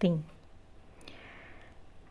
3।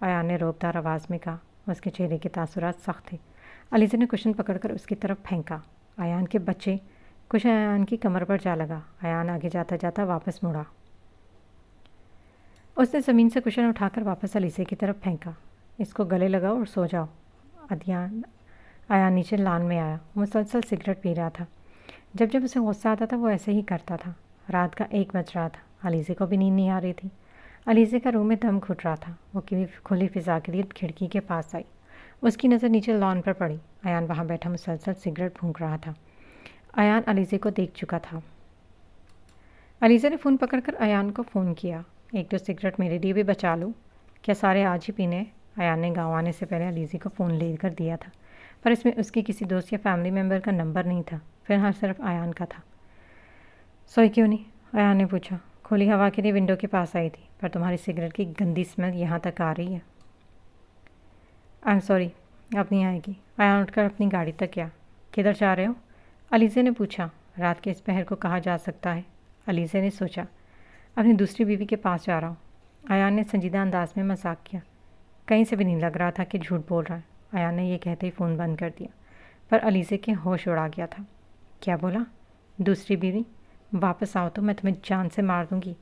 ایان نے روبدار آواز میں کہا۔ اس کے چہرے کے تاثرات سخت تھے۔ علیزہ نے کشن پکڑ کر اس کی طرف پھینکا۔ ایان کے بچے! کشن ایان کی کمر پر جا لگا۔ ایان آگے جاتا جاتا واپس مڑا۔ اس نے زمین سے کشن اٹھا کر واپس علیزہ کی طرف پھینکا۔ اس کو گلے لگاؤ اور سو جاؤ۔ ایان نیچے لان میں آیا۔ وہ مسلسل سگریٹ پی رہا تھا۔ جب جب اسے غصہ آتا تھا وہ ایسے ہی کرتا تھا۔ رات کا 1 بج رہا تھا۔ علیزہ کو بھی نیند نہیں آ رہی تھی۔ علیزہ کا روم میں دم گھٹ رہا تھا۔ وہ کھلی فضا کے لیے کھڑکی کے پاس آئی۔ اس کی نظر نیچے لان پر پڑی۔ ایان وہاں بیٹھا مسلسل سگریٹ پھونک رہا تھا۔ ایان علیزہ کو دیکھ چکا تھا۔ علیزہ نے فون پکڑ کر ایان کو فون کیا۔ 1-2 سگریٹ میرے لیے بھی بچا لو۔ کیا سارے آج ہی پینے؟ ایان نے گاؤں آنے سے پہلے علیزہ کو فون لے کر دیا تھا، پر اس میں اس کی کسی دوست یا فیملی ممبر کا نمبر نہیں تھا۔ پھر ہر صرف ایان کا تھا۔ سوئی کیوں نہیں؟ ایان نے پوچھا۔ کھلی ہوا کے لیے ونڈو کے پاس آئی تھی، پر تمہاری سگریٹ کی گندی اسمیل یہاں تک آ رہی ہے۔ آئی ایم سوری، اب نہیں آئے گی۔ ایان اٹھ کر اپنی گاڑی تک گیا۔ کدھر جا رہے ہو؟ علیزہ نے پوچھا۔ رات کے اس پہر کو کہا جا سکتا ہے؟ علیزہ نے سوچا۔ اپنی دوسری بیوی کے پاس جا رہا ہوں۔ ایان نے سنجیدہ انداز میں مذاق کیا۔ کہیں سے بھی نہیں لگ رہا تھا کہ جھوٹ بول رہا ہے۔ ایان نے یہ کہتے ہی فون بند کر دیا، پر علیزہ کے ہوش اڑا گیا تھا۔ کیا بولا؟ دوسری بیوی؟ واپس آؤ تو میں تمہیں جان سے مار دوں گی،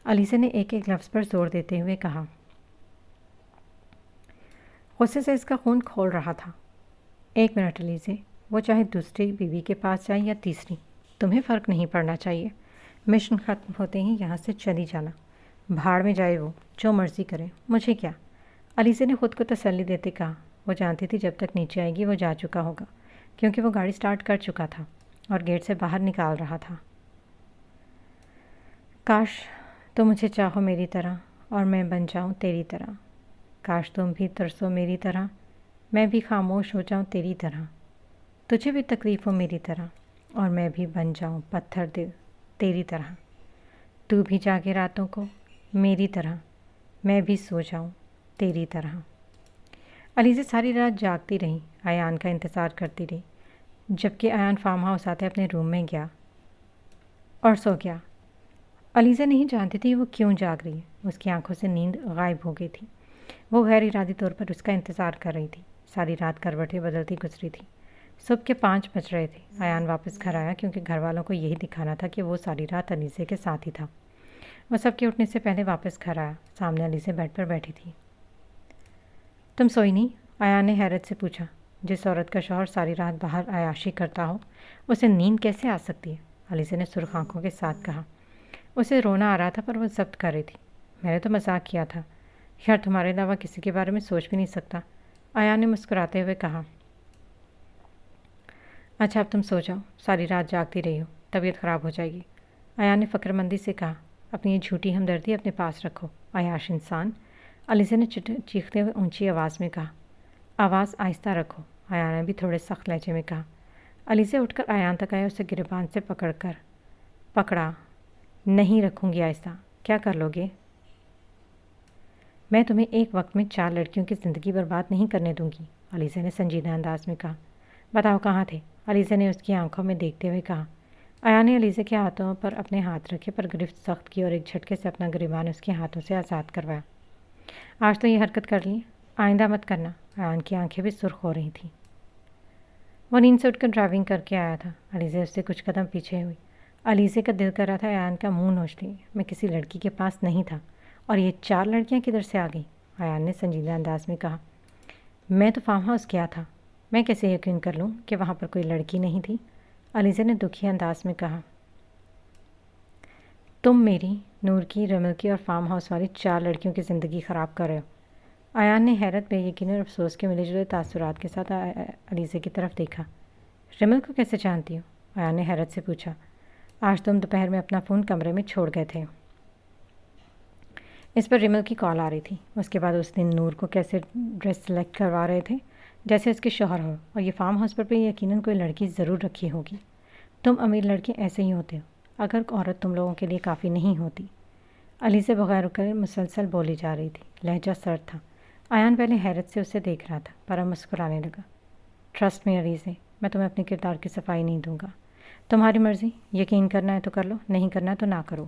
علیزہ نے ایک ایک لفظ پر زور دیتے ہوئے کہا۔ غصے سے اس کا خون کھول رہا تھا۔ 1 منٹ علیزہ، وہ چاہے دوسری بیوی کے پاس جائے یا تیسری، تمہیں فرق نہیں پڑنا چاہیے۔ مشن ختم ہوتے ہی یہاں سے چلی جانا۔ بھاڑ میں جائے وہ، جو مرضی کرے، مجھے کیا؟ علیزہ نے خود کو تسلی دیتے کہا۔ وہ جانتی تھی جب تک نیچے آئے گی وہ جا چکا ہوگا، کیونکہ وہ گاڑی سٹارٹ کر چکا تھا اور گیٹ سے باہر نکال رہا تھا۔ کاش تم مجھے چاہو میری طرح اور میں بن جاؤں تیری طرح۔ کاش تم بھی ترسو میری طرح، میں بھی خاموش ہو جاؤں تیری طرح۔ تجھے بھی تکلیف ہو میری طرح اور میں بھی بن جاؤں پتھر دل تیری طرح۔ تو بھی جاگے راتوں کو میری طرح، میں بھی سو جاؤں تیری طرح۔ علیزہ ساری رات جاگتی رہی، ایان کا انتظار کرتی رہی، جبکہ ایان فارم ہاؤس آتے اپنے روم میں گیا اور سو گیا۔ علیزہ نہیں جانتی تھی وہ کیوں جاگ رہی ہے۔ اس کی آنکھوں سے نیند غائب ہو گئی تھی۔ وہ غیر ارادی طور پر اس کا انتظار کر رہی تھی۔ ساری رات کروٹیں بدلتی گزری تھی۔ صبح کے 5 بج رہے تھے۔ ایان واپس گھر آیا کیونکہ گھر والوں کو یہی دکھانا تھا کہ وہ ساری رات علیزہ کے ساتھ ہی تھا۔ وہ سب کے اٹھنے سے پہلے واپس گھر آیا۔ سامنے علیزہ بیڈ پر بیٹھی تھی۔ تم سوئی نہیں؟ ایان نے حیرت سے پوچھا۔ جس عورت کا شوہر ساری رات باہر عیاشی کرتا ہو اسے نیند کیسے آ سکتی ہے؟ علیزہ نے سرخ آنکھوں کے ساتھ کہا۔ اسے رونا آ رہا تھا پر وہ ضبط کر رہی تھی۔ میں نے تو مذاق کیا تھا، خیر تمہارے علاوہ کسی کے بارے میں سوچ بھی نہیں سکتا، ایان نے مسکراتے ہوئے کہا۔ اچھا اب تم سو جاؤ، ساری رات جاگتی رہی ہو، طبیعت خراب ہو جائے گی، ایان نے فکر مندی سے کہا۔ اپنی یہ جھوٹی ہمدردی اپنے پاس رکھو، عیاش انسان، علیزہ نے چیختے ہوئے اونچی آواز میں کہا۔ آواز آہستہ رکھو، ایان نے بھی تھوڑے سخت لہجے میں کہا۔ علیزہ اٹھ کر ایان تک آیا، اسے گریبان سے پکڑا۔ نہیں رکھوں گی آہستہ، کیا کر لو گے؟ میں تمہیں ایک وقت میں 4 لڑکیوں کی زندگی برباد نہیں کرنے دوں گی، علیزہ نے سنجیدہ انداز میں کہا۔ بتاؤ کہاں تھے؟ علیزہ نے اس کی آنکھوں میں دیکھتے ہوئے کہا۔ ایان نے علیزہ کے ہاتھوں پر اپنے ہاتھ رکھے پر گرفت سخت کی اور ایک جھٹکے سے اپنا گریبان اس کے ہاتھوں سے آزاد کروایا۔ آج تو یہ حرکت کر لی، آئندہ مت کرنا۔ ایان کی آنکھیں بھی سرخ ہو رہی تھیں۔ وہ نیند سے اٹھ کر ڈرائیونگ کر کے آیا تھا۔ علیزہ اس سے کچھ قدم پیچھے ہوئی۔ علیزہ کا دل کر رہا تھا ایان کا منہ نوچ لے۔ میں کسی لڑکی کے پاس نہیں تھا، اور یہ 4 لڑکیاں کدھر سے آ گئیں؟ ایان نے سنجیدہ انداز میں کہا۔ میں تو فارم ہاؤس گیا تھا، میں کیسے یقین کر لوں کہ وہاں پر کوئی لڑکی نہیں تھی؟ علیزہ نے دکھی انداز میں کہا۔ تم میری، نور کی، رمل کی اور فارم ہاؤس والی 4 لڑکیوں کی زندگی خراب کر رہے ہو۔ ایان نے حیرت، بے یقینی اور افسوس کے ملے جلے تاثرات کے ساتھ علیزہ کی طرف دیکھا۔ رمل کو کیسے جانتی ہو؟ ایان نے حیرت سے پوچھا۔ آج تم دوپہر میں اپنا فون کمرے میں چھوڑ گئے تھے۔ اس پر رمل کی کال آ رہی تھی۔ اس کے بعد اس دن نور کو کیسے ڈریس سلیکٹ کروا رہے تھے جیسے اس کے شوہر ہو، اور یہ فارم ہاؤس پر بھی یقیناً کوئی لڑکی ضرور رکھی ہوگی۔ تم امیر لڑکے ایسے ہی ہوتے ہو، اگر عورت تم لوگوں کے لیے کافی نہیں ہوتی۔ علیزہ بغیر رکے مسلسل بولی جا رہی تھی، لہجہ سرد تھا۔ ایان پہلے حیرت سے اسے دیکھ رہا تھا پر اب مسکرانے لگا۔ ٹرسٹ می علیزہ، میں تمہیں اپنے کردار کی صفائی نہیں دوں گا، تمہاری مرضی، یقین کرنا ہے تو کر لو، نہیں کرنا ہے تو نہ کرو۔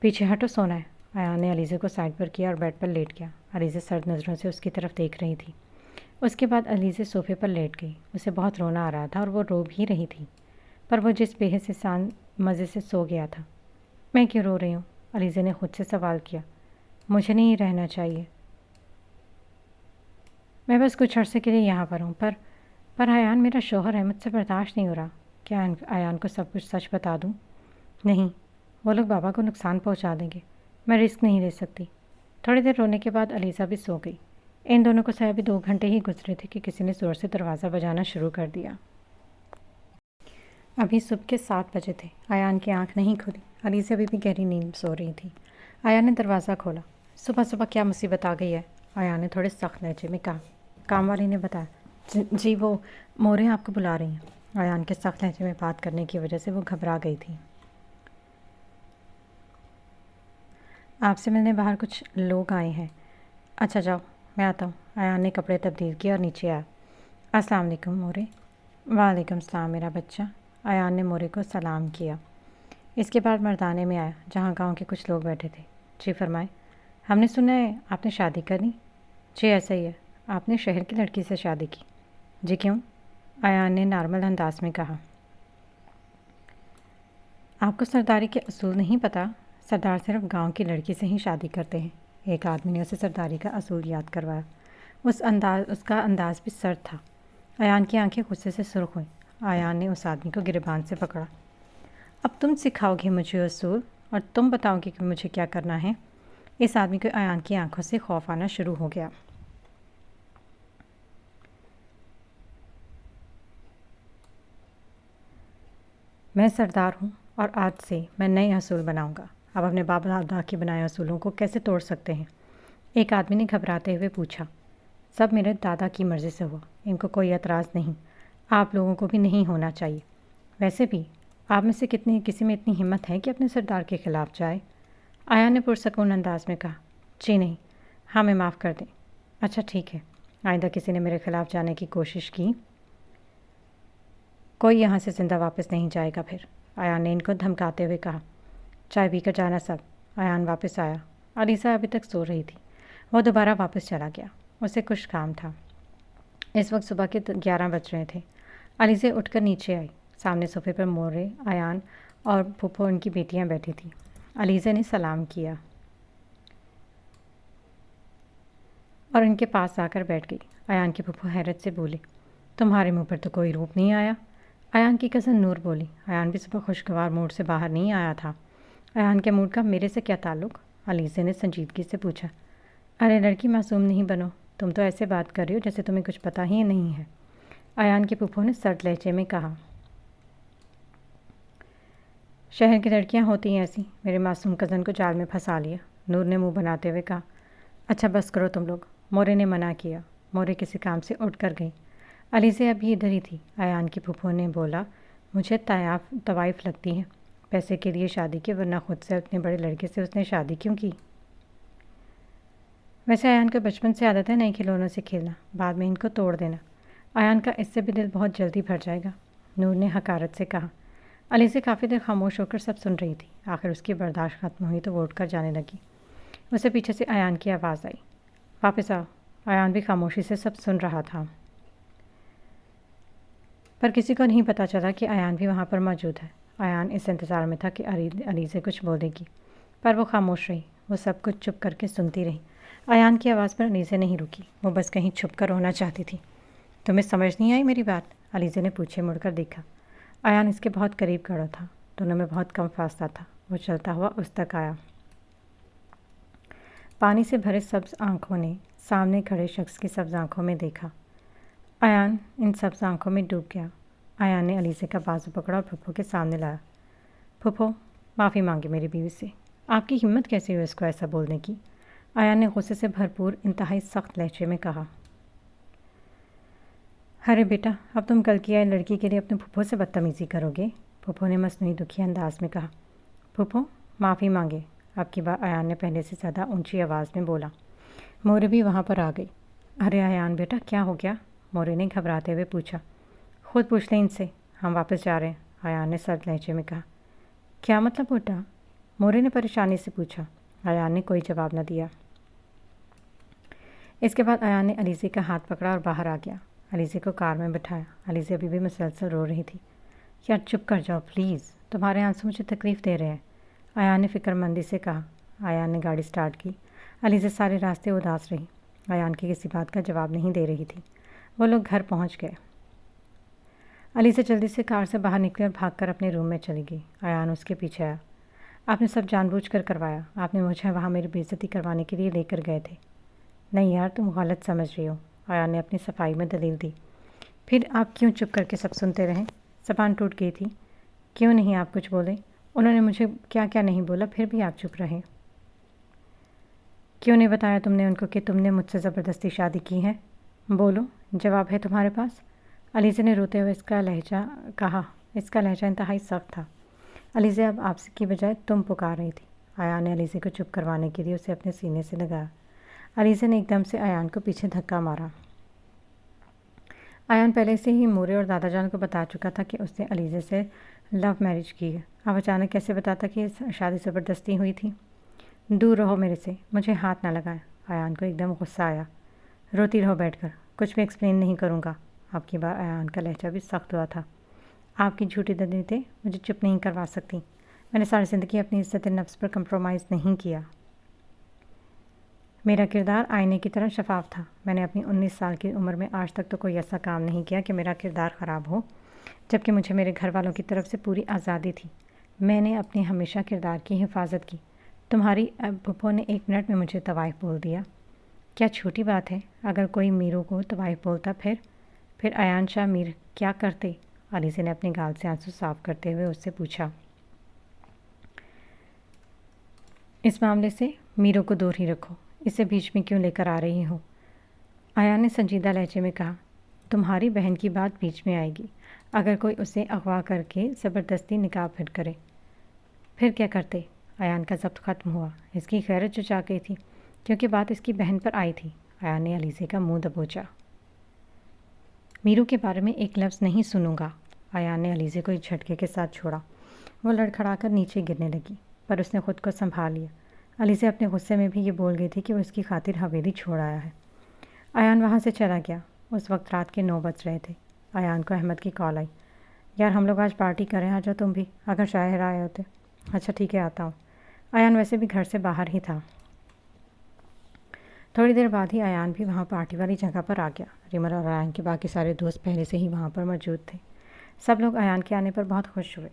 پیچھے ہٹو، سونا ہے، ایان نے علیزہ کو سائڈ پر کیا اور بیڈ پر لیٹ گیا۔ علیزہ سرد نظروں سے اس کی طرف دیکھ رہی تھی۔ اس کے بعد علیزہ صوفے پر لیٹ گئی۔ اسے بہت رونا آ رہا تھا اور وہ رو بھی رہی تھی، پر وہ جس بے حس انسان مزے سے سو گیا تھا۔ میں کیوں رو رہی ہوں؟ علیزہ نے خود سے سوال کیا۔ مجھے نہیں رہنا چاہیے، میں بس کچھ عرصے کے لیے یہاں پر ہوں، پر ایان میرا شوہر ہے، مجھ سے برداشت نہیں ہو رہا۔ کیا ایان کو سب کچھ سچ بتا دوں؟ نہیں، وہ لوگ بابا کو نقصان پہنچا دیں گے، میں رسک نہیں لے سکتی۔ تھوڑی دیر رونے کے بعد علیزہ بھی سو گئی۔ ان دونوں کو شاید ابھی 2 گھنٹے ہی گزرے تھے کہ کسی نے زور سے دروازہ بجانا شروع کر دیا۔ ابھی صبح کے 7 بجے تھے۔ ایان کی آنکھ نہیں کھلی۔ علیزہ ابھی بھی گہری نیند سو رہی تھی۔ ایان نے دروازہ کھولا۔ صبح صبح کیا مصیبت آ گئی ہے؟ ایان نے تھوڑے سخت لہجے میں کہا۔ کام والی نے بتایا۔ جی وہ مورے آپ کو بلا رہی ہیں۔ ایان کے سخت لہجے میں بات کرنے کی وجہ سے وہ گھبرا گئی تھی۔ آپ سے ملنے باہر کچھ لوگ آئے ہیں۔ اچھا جاؤ، میں آتا ہوں۔ ایان نے کپڑے تبدیل کیے اور نیچے آیا۔ السلام علیکم مورے۔ وعلیکم السلام میرا بچہ۔ ایان نے مورے کو سلام کیا۔ اس کے بعد مردانے میں آیا جہاں گاؤں کے کچھ لوگ بیٹھے تھے۔ جی فرمائے۔ ہم نے سنا ہے آپ نے شادی کر لی؟ جی ایسا ہی ہے، آپ نے شہر کی لڑکی سے شادی کی؟ جی کیوں؟ ایان نے نارمل انداز میں کہا۔ آپ کو سرداری کے اصول نہیں پتہ؟ سردار صرف گاؤں کی لڑکی سے ہی شادی کرتے ہیں۔ ایک آدمی نے اسے سرداری کا اصول یاد کروایا۔ اس کا انداز بھی سرد تھا۔ ایان کی آنکھیں غصے سے سرخ ہوئیں۔ ایان نے اس آدمی کو گریبان سے پکڑا۔ اب تم سکھاؤ گے مجھے اصول اور تم بتاؤ گے کہ مجھے کیا کرنا ہے؟ اس آدمی کو ایان کی آنکھوں سے خوف آنا شروع ہو گیا۔ میں سردار ہوں اور آج سے میں نئے اصول بناؤں گا۔ اب اپنے باپ دادا کے بنائے اصولوں کو کیسے توڑ سکتے ہیں؟ ایک آدمی نے گھبراتے ہوئے پوچھا۔ سب میرے دادا کی مرضی سے ہوا، ان کو کوئی اعتراض نہیں، آپ لوگوں کو بھی نہیں ہونا چاہیے۔ ویسے بھی آپ میں سے کسی میں اتنی ہمت ہے کہ اپنے سردار کے خلاف جائے؟ ایان نے پرسکون انداز میں کہا۔ جی نہیں، ہمیں معاف کر دیں۔ اچھا ٹھیک ہے، آئندہ کسی نے میرے خلاف جانے کی کوشش کی کوئی یہاں سے زندہ واپس نہیں جائے گا پھر، ایان نے ان کو دھمکاتے ہوئے کہا۔ چائے پی کر جانا سب۔ ایان واپس آیا۔ علیزہ ابھی تک سو رہی تھی۔ وہ دوبارہ واپس چلا گیا۔ اسے کچھ کام تھا۔ اس وقت صبح کے 11 بج رہے تھے۔ علیزہ اٹھ کر نیچے آئی۔ سامنے صوفے پر مورے، ایان اور پھپھو ان کی بیٹیاں بیٹھی تھیں۔ علیزہ نے سلام کیا اور ان کے پاس آ کر بیٹھ گئی۔ ایان کی پھپھو حیرت سے بولی، تمہارے منہ پر تو کوئی روپ نہیں آیا۔ ایان کی کزن نور بولی، ایان بھی صبح خوشگوار موڈ سے باہر نہیں آیا تھا۔ ایان کے موڈ کا میرے سے کیا تعلق؟ علیزہ نے سنجیدگی سے پوچھا۔ ارے لڑکی معصوم نہیں بنو، تم تو ایسے بات کر رہی ہو جیسے تمہیں کچھ پتہ ہی نہیں ہے، ایان کی پھپھو نے سرد لہجے میں کہا۔ شہر کی لڑکیاں ہوتی ہیں ایسی، میرے معصوم کزن کو جال میں پھنسا لیا، نور نے منہ بناتے ہوئے کہا۔ اچھا بس کرو تم لوگ، مورے نے منع کیا۔ مورے کسی کام سے اٹھ کر گئی۔ علیزہ ابھی ادھر ہی تھی۔ ایان کی پھپھو نے بولا، مجھے طوائف لگتی ہے، پیسے کے لیے شادی کی، ورنہ خود سے اتنے بڑے لڑکے سے اس نے شادی کیوں کی؟ ویسے ایان کو بچپن سے عادت ہے نئے کھلونوں سے کھیلنا، بعد میں ان کو توڑ دینا۔ ایان کا اس سے بھی دل بہت جلدی بھر جائے گا، نور نے حقارت سے کہا۔ علیزہ کافی دیر خاموش ہو کر سب سن رہی تھی۔ آخر اس کی برداشت ختم ہوئی تو وہ اٹھ کر جانے لگی۔ اسے پیچھے سے ایان کی آواز آئی، واپس آؤ۔ ایان بھی خاموشی سے سب سن رہا تھا، پر کسی کو نہیں پتہ چلا کہ ایان بھی وہاں پر موجود ہے۔ ایان اس انتظار میں تھا کہ علیزہ کچھ بولے گی، پر وہ خاموش رہی۔ وہ سب کچھ چپ کر کے سنتی رہی۔ ایان کی آواز پر علیزہ نہیں رکی، وہ بس کہیں چھپ کر رونا چاہتی تھی۔ تمہیں سمجھ نہیں آئی میری بات؟ علیزہ نے پوچھے مڑ کر دیکھا۔ ایان اس کے بہت قریب کھڑا تھا، دونوں میں بہت کم فاصلہ تھا۔ وہ چلتا ہوا اس تک آیا۔ پانی سے بھرے سبز آنکھوں نے سامنے کھڑے شخص کی سبز آنکھوں میں دیکھا۔ ایان ان سبز آنکھوں میں ڈوب گیا۔ ایان نے علیزہ کا بازو پکڑا اور پھپھو کے سامنے لایا۔ پھپھو، معافی مانگے میری بیوی سے، آپ کی ہمت کیسے ہوئی اس کو ایسا بولنے کی؟ ایان نے غصے سے بھرپور انتہائی سخت لہجے میں کہا۔ ارے بیٹا، اب تم کل کی آئی لڑکی کے لیے اپنے پھپھو سے بدتمیزی کرو گے؟ پھپھو نے مصنوعی دکھی انداز میں کہا۔ پھپھو، معافی مانگے، اب کی بار ایان نے پہلے سے زیادہ اونچی آواز میں بولا۔ مورے بھی وہاں پر آ گئی۔ ارے ایان بیٹا، کیا ہو گیا؟ مورے نے گھبراتے ہوئے پوچھا۔ خود پوچھ لیں ان سے، ہم واپس جا رہے ہیں، ایان نے سرد لہجے میں کہا۔ کیا مطلب بیٹا؟ مورے نے پریشانی سے پوچھا۔ ایان نے کوئی جواب نہ دیا۔ اس کے بعد ایان نے علیزے کا ہاتھ پکڑا اور باہر آ گیا۔ علیزے کو کار میں بٹھایا۔ علیزے ابھی بھی مسلسل رو رہی تھی۔ یار چپ کر جاؤ پلیز، تمہارے آنسو مجھے تکلیف دے رہے ہیں، ایان نے فکر مندی سے کہا۔ ایان نے گاڑی سٹارٹ کی۔ علیزے سارے راستے اداس رہی، ایان کی کسی بات کا جواب نہیں دے رہی تھی۔ وہ لوگ گھر پہنچ گئے۔ علیزے جلدی سے کار سے باہر نکلی اور بھاگ کر اپنے روم میں چلی گئی۔ ایان اس کے پیچھے آیا۔ آپ نے سب جان بوجھ کر کروایا، آپ نے مجھے وہاں میری بے عزتی کروانے کے لیے لے کر گئے تھے۔ نہیں یار تم غلط سمجھ رہی ہو، ایان نے اپنی صفائی میں دلیل دی۔ پھر آپ کیوں چپ کر کے سب سنتے رہیں؟ زبان ٹوٹ گئی تھی۔ کیوں نہیں آپ کچھ بولے؟ انہوں نے مجھے کیا کیا نہیں بولا، پھر بھی آپ چپ رہے۔ کیوں نہیں بتایا تم نے ان کو کہ تم نے مجھ سے زبردستی شادی کی ہے؟ بولو، جواب ہے تمہارے پاس؟ علیزے نے روتے ہوئے اس کا لہجہ انتہائی سخت تھا۔ علیزے اب آپ کی بجائے تم پکار رہی تھی۔ ایان نے علیزے کو چپ کروانے کے لیے اسے اپنے سینے سے لگایا۔ علیزے نے ایک دم سے ایان کو پیچھے دھکا مارا۔ ایان پہلے سے ہی مورے اور دادا جان کو بتا چکا تھا کہ اس نے علیزے سے لو میرج کی ہے۔ اب اچانک کیسے بتاتا کہ شادی زبردستی ہوئی تھی؟ دور رہو میرے سے، مجھے ہاتھ نہ لگائیں۔ ایان کو ایک دم غصہ آیا۔ روتی رہو بیٹھ کر، کچھ بھی ایکسپلین نہیں کروں گا۔ اب کی بار ایان کا لہجہ بھی سخت ہوا تھا۔ آپ کی جھوٹی دلیلیں مجھے چپ نہیں کروا سکتی۔ میں نے ساری زندگی اپنی عزت نفس پر کمپرومائز نہیں کیا۔ میرا کردار آئینے کی طرح شفاف تھا۔ میں نے اپنی 19 سال کی عمر میں آج تک تو کوئی ایسا کام نہیں کیا کہ میرا کردار خراب ہو، جبکہ مجھے میرے گھر والوں کی طرف سے پوری آزادی تھی۔ میں نے اپنے ہمیشہ کردار کی حفاظت کی۔ تمہاری پھپھو نے 1 منٹ میں مجھے طوائف بول دیا۔ کیا چھوٹی بات ہے؟ اگر کوئی میرو کو طوائف بولتا پھر ایان شاہ میر کیا کرتے؟ علیزے نے اپنے گال سے آنسو صاف کرتے ہوئے اس سے پوچھا۔ اس معاملے سے میرو کو دور ہی رکھو، اسے بیچ میں کیوں لے کر آ رہی ہو؟ ایان نے سنجیدہ لہجے میں کہا۔ تمہاری بہن کی بات بیچ میں آئے گی۔ اگر کوئی اسے اغوا کر کے زبردستی نکاح پھر کرے، پھر کیا کرتے؟ ایان کا ضبط ختم ہوا۔ اس کی غیرت چچا گئی تھی کیونکہ بات اس کی بہن پر آئی تھی۔ ایان نے علیزے کا منہ دبوچا۔ میرو کے بارے میں ایک لفظ نہیں سنوں گا۔ ایان نے علیزے کو ایک جھٹکے کے ساتھ چھوڑا۔ وہ لڑکھڑا کر نیچے گرنے لگی، پر اس نے خود کو سنبھال لیا۔ علیزے اپنے غصے میں بھی یہ بول گئی تھی کہ وہ اس کی خاطر حویلی چھوڑ آیا ہے۔ ایان وہاں سے چلا گیا۔ اس وقت رات کے 9 بج رہے تھے۔ ایان کو احمد کی کال آئی۔ یار ہم لوگ آج پارٹی کریں، آ جاؤ تم بھی، اگر شاہر آئے ہوتے۔ اچھا ٹھیک ہے آتا ہوں۔ ایان ویسے بھی گھر سے باہر ہی تھا۔ تھوڑی دیر بعد ہی ایان بھی وہاں پارٹی والی جگہ پر آ گیا۔ ریمل اور ایان کے باقی سارے دوست پہلے سے ہی وہاں پر موجود تھے۔ سب لوگ ایان کے آنے پر بہت خوش ہوئے۔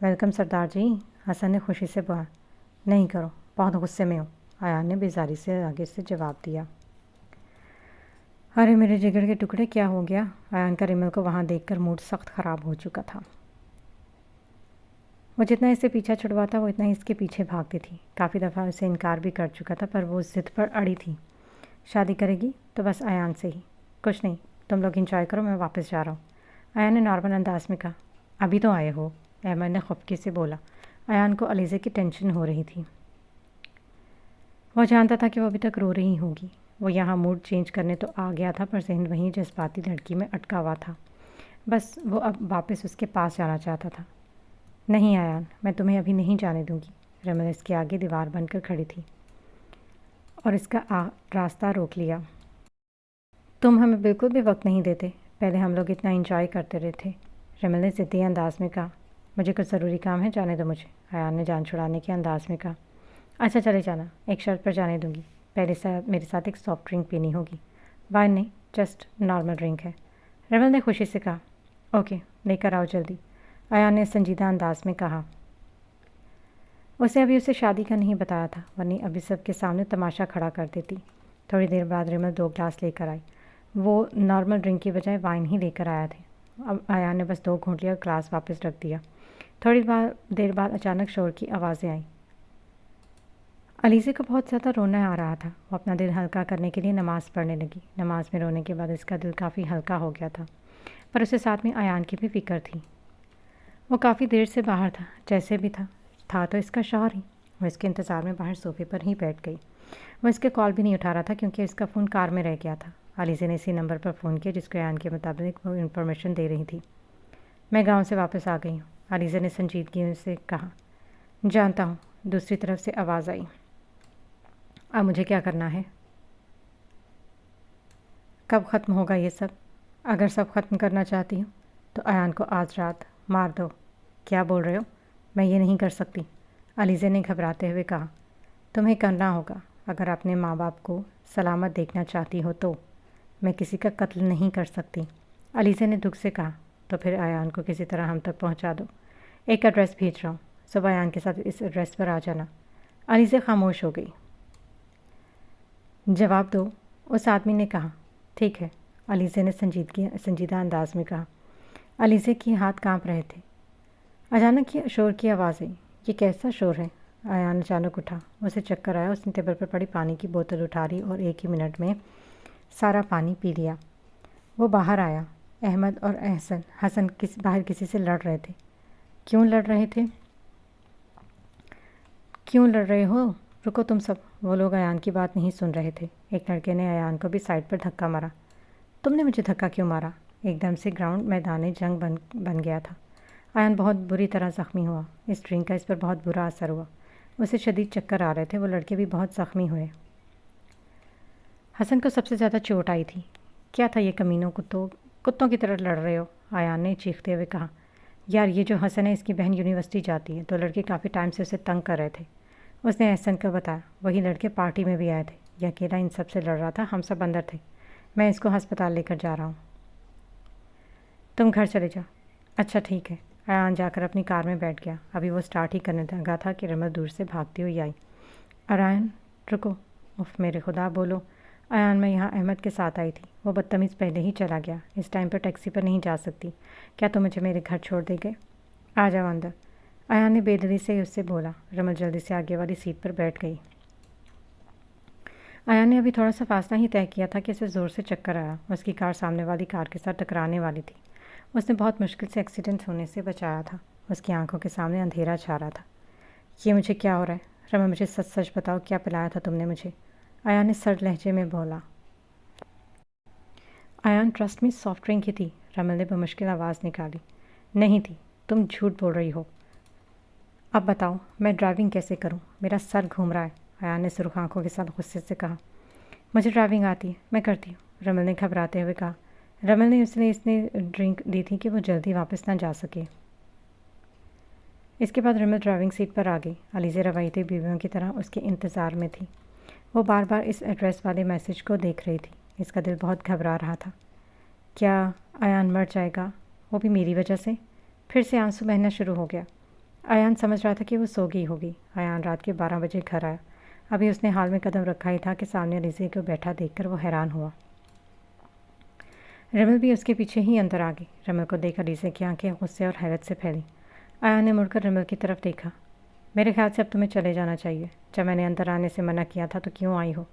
ویلکم سردار جی، حسن نے خوشی سے کہا۔ نہیں کرو، بہت غصے میں ہو، ایان نے بیزاری سے آگے سے جواب دیا۔ ارے میرے جگر کے ٹکڑے، کیا ہو گیا؟ ایان کا ریمل کو وہاں دیکھ کر موڈ سخت خراب ہو چکا تھا۔ وہ جتنا اسے پیچھا چھڑواتا وہ اتنا ہی اس کے پیچھے بھاگتی تھی۔ کافی دفعہ اسے انکار بھی کر چکا تھا، پر وہ ضد پر اڑی تھی۔ شادی کرے گی تو بس ایان سے ہی، کچھ نہیں، تم لوگ انجوائے کرو، میں واپس جا رہا ہوں، ایان نے نارمل انداز میں کہا۔ ابھی تو آئے ہو، احمد نے خفگی سے بولا۔ ایان کو علیزے کی ٹینشن ہو رہی تھی۔ وہ جانتا تھا کہ وہ ابھی تک رو رہی ہوگی۔ وہ یہاں موڈ چینج کرنے تو آ گیا تھا، پر ذہن وہیں جذباتی لڑکی میں اٹکا ہوا تھا۔ بس وہ اب واپس اس کے پاس جانا چاہتا تھا۔ نہیں ایان، میں تمہیں ابھی نہیں جانے دوں گی۔ ریمل اس کے آگے دیوار بن کر کھڑی تھی اور اس کا راستہ روک لیا۔ تم ہمیں بالکل بھی وقت نہیں دیتے، پہلے ہم لوگ اتنا انجوائے کرتے رہے تھے، ریمل نے ضدی انداز میں کہا۔ مجھے کچھ ضروری کام ہے، جانے دو مجھے، ایان نے جان چھڑانے کے انداز میں کہا۔ اچھا چلے جانا، ایک شرط پر جانے دوں گی، پہلے میرے ساتھ ایک سافٹ ڈرنک پینی ہوگی۔ وائن نہیں، جسٹ نارمل ڈرنک ہے، ریمل نے خوشی سے کہا۔ اوکے، لے کر آؤ جلدی، ایان نے سنجیدہ انداز میں کہا۔ اسے ابھی اسے شادی کا نہیں بتایا تھا، ورنہ ابھی سب کے سامنے تماشا کھڑا کر دیتی۔ تھوڑی دیر بعد ریمل 2 گلاس لے کر آئی۔ وہ نارمل ڈرنک کی بجائے وائن ہی لے کر آیا تھے۔ اب ایان نے بس 2 گھونٹ لیا اور گلاس واپس رکھ دیا۔ تھوڑی دیر بعد اچانک شور کی آوازیں آئیں۔ علیزے کو بہت زیادہ رونا آ رہا تھا۔ وہ اپنا دل ہلکا کرنے کے لیے نماز پڑھنے لگی۔ نماز میں رونے کے بعد اس کا دل کافی ہلکا ہو گیا تھا، پر اسے ساتھ میں ایان کی بھی فکر تھی۔ وہ کافی دیر سے باہر تھا، جیسے بھی تھا تو اس کا شوہر ہی۔ وہ اس کے انتظار میں باہر صوفے پر ہی بیٹھ گئی۔ وہ اس کے کال بھی نہیں اٹھا رہا تھا کیونکہ اس کا فون کار میں رہ گیا تھا۔ علیزے نے اسی نمبر پر فون کیا جس کو ایان کے مطابق وہ انفارمیشن دے رہی تھی۔ میں گاؤں سے واپس آ گئی ہوں، علیزے نے سنجیدگی سے کہا۔ جانتا ہوں، دوسری طرف سے آواز آئی۔ اب مجھے کیا کرنا ہے؟ کب ختم ہوگا یہ سب؟ اگر سب ختم کرنا چاہتی ہوں تو ایان کو آج رات مار دو۔ کیا بول رہے ہو؟ میں یہ نہیں کر سکتی، علیزے نے گھبراتے ہوئے کہا۔ تمہیں کرنا ہوگا اگر اپنے ماں باپ کو سلامت دیکھنا چاہتی ہو تو۔ میں کسی کا قتل نہیں کر سکتی، علیزے نے دکھ سے کہا۔ تو پھر ایان کو کسی طرح ہم تک پہنچا دو، ایک ایڈریس بھیج رہا ہوں، صبح ایان کے ساتھ اس ایڈریس پر آ جانا۔ علیزے خاموش ہو گئی۔ جواب دو، اس آدمی نے کہا۔ ٹھیک ہے، علیزے نے سنجیدہ انداز میں کہا۔ علیزے کے ہاتھ کانپ رہے تھے۔ اچانک یہ شور کی آواز آئی۔ یہ کیسا شور ہے؟ ایان اچانک اٹھا، اسے چکر آیا۔ اس نے ٹیبل پر پڑی پانی کی بوتل اٹھا لی اور ایک ہی منٹ میں سارا پانی پی لیا۔ وہ باہر آیا۔ احمد اور حسن باہر کسی سے لڑ رہے تھے۔ کیوں لڑ رہے تھے؟ کیوں لڑ رہے ہو؟ رکو تم سب، وہ لوگ ایان کی بات نہیں سن رہے تھے۔ ایک لڑکے نے ایان کو بھی سائڈ پر دھکا مارا۔ تم نے مجھے دھکا کیوں مارا؟ ایک دم سے گراؤنڈ میدان جنگ بن گیا تھا۔ ایان بہت بری طرح زخمی ہوا۔ اس ڈرنک کا اس پر بہت برا اثر ہوا۔ اسے شدید چکر آ رہے تھے۔ وہ لڑکے بھی بہت زخمی ہوئے۔ حسن کو سب سے زیادہ چوٹ آئی تھی۔ کیا تھا یہ کمینوں، کتوں کی طرح لڑ رہے ہو؟ ایان نے چیختے ہوئے کہا۔ یار یہ جو حسن ہے اس کی بہن یونیورسٹی جاتی ہے، تو لڑکے کافی ٹائم سے اسے تنگ کر رہے تھے۔ اس نے احسن کو بتایا۔ وہی لڑکے پارٹی میں بھی آئے تھے۔ یہ اکیلا ان سب سے لڑ رہا تھا، ہم سب اندر تھے۔ میں اس کو ہسپتال لے کر جا رہا ہوں۔ تم گھر چلے جاؤ۔ اچھا ٹھیک ہے۔ ایان جا کر اپنی کار میں بیٹھ گیا۔ ابھی وہ سٹارٹ ہی کرنے لگا تھا کہ رمل دور سے بھاگتی ہوئی آئی۔ ایان رکو، اف میرے خدا، بولو۔ ایان میں یہاں احمد کے ساتھ آئی تھی۔ وہ بدتمیز پہلے ہی چلا گیا۔ اس ٹائم پر ٹیکسی پر نہیں جا سکتی۔ کیا تم مجھے میرے گھر چھوڑ دے گے؟ آ جاؤ اندر، ایان نے بے دلی سے اس سے بولا۔ رمل جلدی سے آگے والی سیٹ پر بیٹھ گئی۔ ایان نے ابھی تھوڑا سا فاصلہ ہی طے کیا تھا کہ اسے زور سے چکر آیا۔ اس کی کار سامنے والی کار کے ساتھ ٹکرانے والی تھی۔ اس نے بہت مشکل سے ایکسیڈنٹ ہونے سے بچایا تھا۔ اس کی آنکھوں کے سامنے اندھیرا چھا رہا تھا۔ یہ مجھے کیا ہو رہا ہے؟ رمل مجھے سچ سچ بتاؤ، کیا پلایا تھا تم نے مجھے؟ ایان نے سرد لہجے میں بولا۔ ایان ٹرسٹ میں سافٹ ڈرنک ہی تھی، رمل نے بمشکل آواز نکالی۔ نہیں تھی، تم جھوٹ بول رہی ہو۔ اب بتاؤ میں ڈرائیونگ کیسے کروں؟ میرا سر گھوم رہا ہے، ایان نے سرخ آنکھوں کے ساتھ غصے سے کہا۔ مجھے ڈرائیونگ آتی ہے، میں کرتی ہوں، رمل نے گھبراتے ہوئے کہا۔ رمل نے اس نے ڈرنک دی تھی کہ وہ جلدی واپس نہ جا سکے۔ اس کے بعد رمل ڈرائیونگ سیٹ پر آ گئی۔ علیزے روایتی بیویوں کی طرح اس کے انتظار میں تھی۔ وہ بار بار اس ایڈریس والے میسج کو دیکھ رہی تھی۔ اس کا دل بہت گھبرا رہا تھا۔ کیا ایان مر جائے گا؟ وہ بھی میری وجہ سے؟ پھر سے آنسو بہنا شروع ہو گیا۔ ایان سمجھ رہا تھا کہ وہ سو گئی ہوگی۔ ایان رات کے 12 بجے گھر آیا۔ ابھی اس نے حال میں قدم رکھا ہی تھا کہ سامنے علیزے کو بیٹھا دیکھ کر وہ حیران ہوا۔ رمل بھی اس کے پیچھے ہی اندر آ گئی۔ رمل کو دیکھ علیزے کی آنکھیں غصے اور حیرت سے پھیلی۔ ایان نے مڑ کر رمل کی طرف دیکھا۔ میرے خیال سے اب تمہیں چلے جانا چاہیے۔ جب میں نے اندر آنے سے منع کیا تھا تو کیوں آئی ہو؟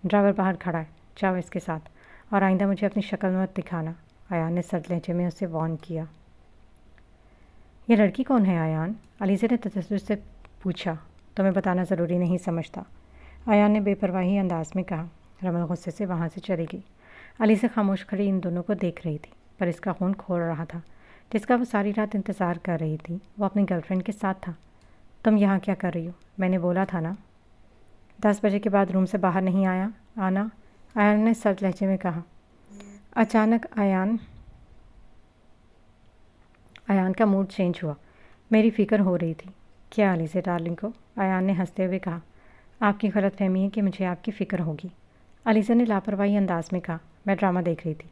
ڈرائیور باہر کھڑا ہے، جاؤ اس کے ساتھ، اور آئندہ مجھے اپنی شکل مت دکھانا، ایان نے سرد لہجے میں اسے وارن کیا۔ یہ لڑکی کون ہے ایان؟ علیزے نے تجسس سے پوچھا۔ تمہیں بتانا ضروری نہیں سمجھتا، ایان نے بے پرواہی انداز میں کہا۔ رمل غصے سے وہاں سے چلی گئی۔ علیزے خاموش کھڑی ان دونوں کو دیکھ رہی تھی، پر اس کا خون کھول رہا تھا جس کا وہ ساری رات انتظار کر رہی تھی۔ وہ اپنی گرل فرینڈ کے ساتھ تھا۔ تم یہاں کیا کر رہی ہو؟ میں نے بولا تھا نا 10 بجے کے بعد روم سے باہر نہیں آنا، ایان نے سرد لہجے میں کہا۔ اچانک ایان کا موڈ چینج ہوا۔ میری فکر ہو رہی تھی۔ کیا علیزے ڈارلنگ کو؟ ایان نے ہنستے ہوئے کہا۔ آپ کی غلط فہمی ہے کہ مجھے آپ کی فکر ہوگی، علیزے نے لاپرواہی انداز میں کہا۔ میں ڈرامہ دیکھ رہی تھی۔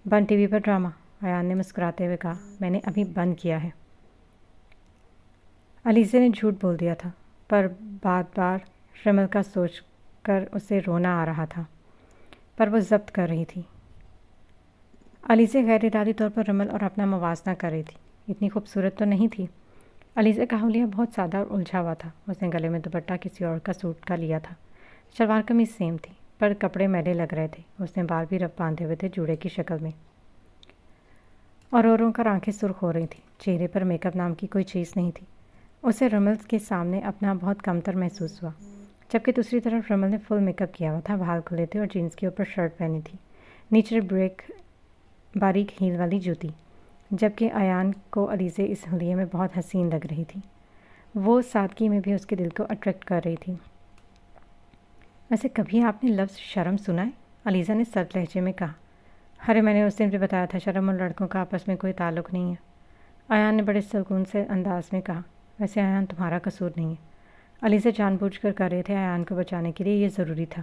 بند ٹی وی پر ڈرامہ؟ ایان نے مسکراتے ہوئے کہا۔ میں نے ابھی بند کیا ہے۔ علیزے نے جھوٹ بول دیا تھا، پر بار رمل کا سوچ کر اسے رونا آ رہا تھا، پر وہ ضبط کر رہی تھی۔ علیزے غیر ارادی طور پر رمل اور اپنا موازنہ کر رہی تھی۔ اتنی خوبصورت تو نہیں تھی۔ علیزے کا حلیہ بہت سادہ اور الجھا ہوا تھا۔ اس نے گلے میں دوپٹہ کسی اور کا سوٹ کا لیا تھا۔ شلوار قمیض سیم تھی، پر کپڑے میلے لگ رہے تھے۔ اس نے بال بھی رف باندھے ہوئے تھے جوڑے کی شکل میں، اور رو کر آنکھیں سرخ ہو رہی تھیں۔ چہرے پر میک اپ نام کی کوئی چیز نہیں تھی۔ اسے رمل کے سامنے اپنا بہت کمتر محسوس ہوا، جبکہ دوسری طرف رمل نے فل میک اپ کیا ہوا تھا، بال کھلے تھے اور جینس کے اوپر شرٹ پہنی تھی، نیچے باریک ہیل والی جوتی، جبکہ ایان کو علیزے اس حلیے میں بہت حسین لگ رہی تھی۔ وہ سادگی میں بھی اس کے دل کو اٹریکٹ کر رہی تھی۔ ویسے کبھی آپ نے لفظ شرم سنا ہے؟ علیزہ نے سرد لہجے میں کہا۔ ارے میں نے اس دن بھی بتایا تھا شرم اور لڑکوں کا آپس میں کوئی تعلق نہیں ہے، ایان نے بڑے سکون سے انداز میں کہا۔ ویسے ایان تمہارا قصور نہیں ہے، علیزہ جان بوجھ کر رہے تھے ایان کو بچانے کے لیے، یہ ضروری تھا۔